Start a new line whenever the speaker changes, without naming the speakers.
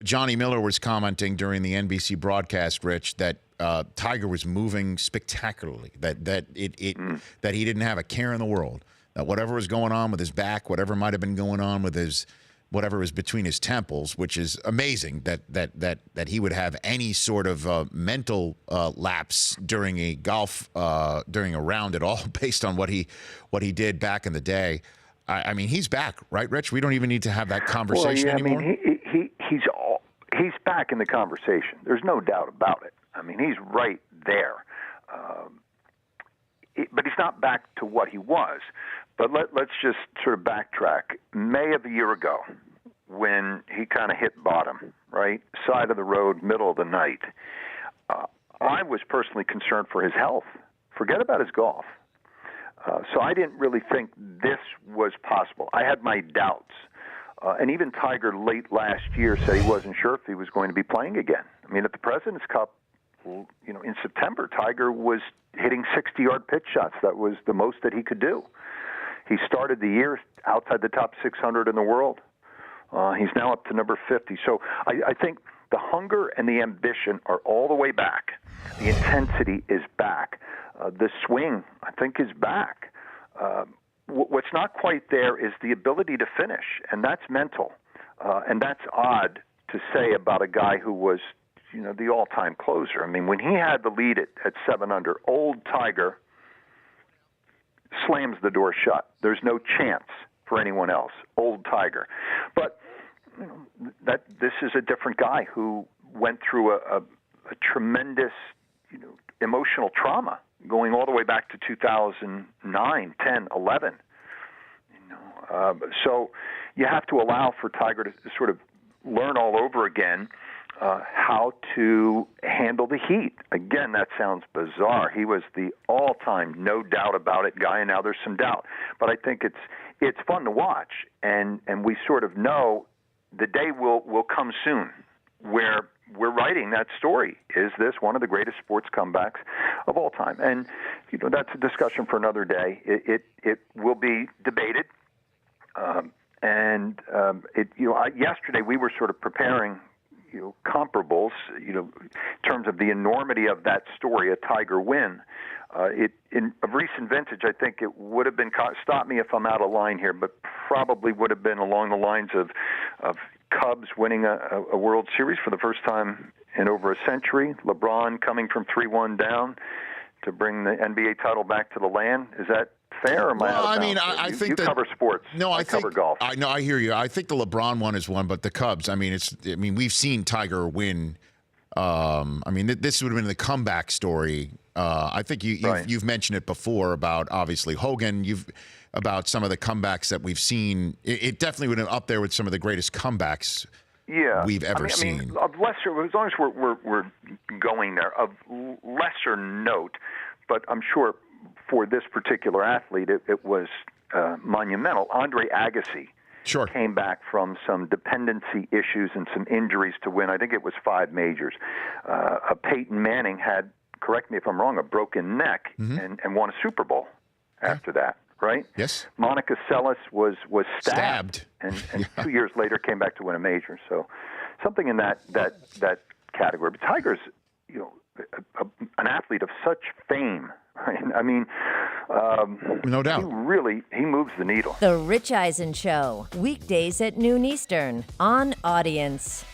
Johnny Miller was commenting during the NBC broadcast, Rich, that Tiger was moving spectacularly. That he didn't have a care in the world. That whatever was going on with his back, whatever might have been going on with his whatever was between his temples, which is amazing that he would have any sort of mental lapse during a golf during a round at all, based on what he did back in the day. I mean, he's back, right, Rich? We don't even need to have that conversation anymore.
I mean, he's back in the conversation. There's no doubt about it. I mean, he's right there. But he's not back to what he was. But let's just sort of backtrack. May of a year ago, when he kind of hit bottom, right, side of the road, middle of the night, I was personally concerned for his health. Forget about his golf. So I didn't really think this was possible. I had my doubts. And even Tiger late last year said he wasn't sure if he was going to be playing again. I mean, at the President's Cup, in September, Tiger was hitting 60-yard pitch shots. That was the most that he could do. He started the year outside the top 600 in the world. He's now up to number 50. So I think the hunger and the ambition are all the way back. The intensity is back. The swing, I think, is back. What's not quite there is the ability to finish, and that's mental. And that's odd to say about a guy who was, the all-time closer. I mean, when he had the lead at 7 under, old Tiger slams the door shut. There's no chance for anyone else. Old Tiger. But this is a different guy who went through a tremendous, emotional trauma going all the way back to 2009, 10, 11. So you have to allow for Tiger to sort of learn all over again how to handle the heat. Again, that sounds bizarre. He was the all-time, no doubt about it guy, and now there's some doubt. But I think it's fun to watch, and we sort of know the day will come soon where we're writing that story. Is this one of the greatest sports comebacks of all time? And that's a discussion for another day. It will be debated. Yesterday we were sort of preparing comparables, in terms of the enormity of that story, a Tiger win. Of recent vintage, I think it would have been, stop me if I'm out of line here, but probably would have been along the lines of Cubs winning a World Series for the first time in over a century, LeBron coming from 3-1 down to bring the NBA title back to the land. Is that fair or am I out of bounds?
I think
you cover sports.
No, I
cover golf.
I hear you. I think the LeBron one is one, but the Cubs. We've seen Tiger win. This would have been the comeback story. I think you've mentioned it before about obviously Hogan. About some of the comebacks that we've seen. It definitely would have up there with some of the greatest comebacks we've ever seen.
Of lesser, as long as we're going there, of lesser note, but I'm sure for this particular athlete, it was monumental. Andre Agassi came back from some dependency issues and some injuries to win. I think it was 5 majors. Peyton Manning had, correct me if I'm wrong, a broken neck and won a Super Bowl after that. Right?
Yes.
Monica Seles was stabbed. And 2 years later came back to win a major. So something in that category. But Tiger's, an athlete of such fame. Right? I mean,
no doubt.
He moves the needle.
The Rich Eisen Show, weekdays at noon Eastern on Audience.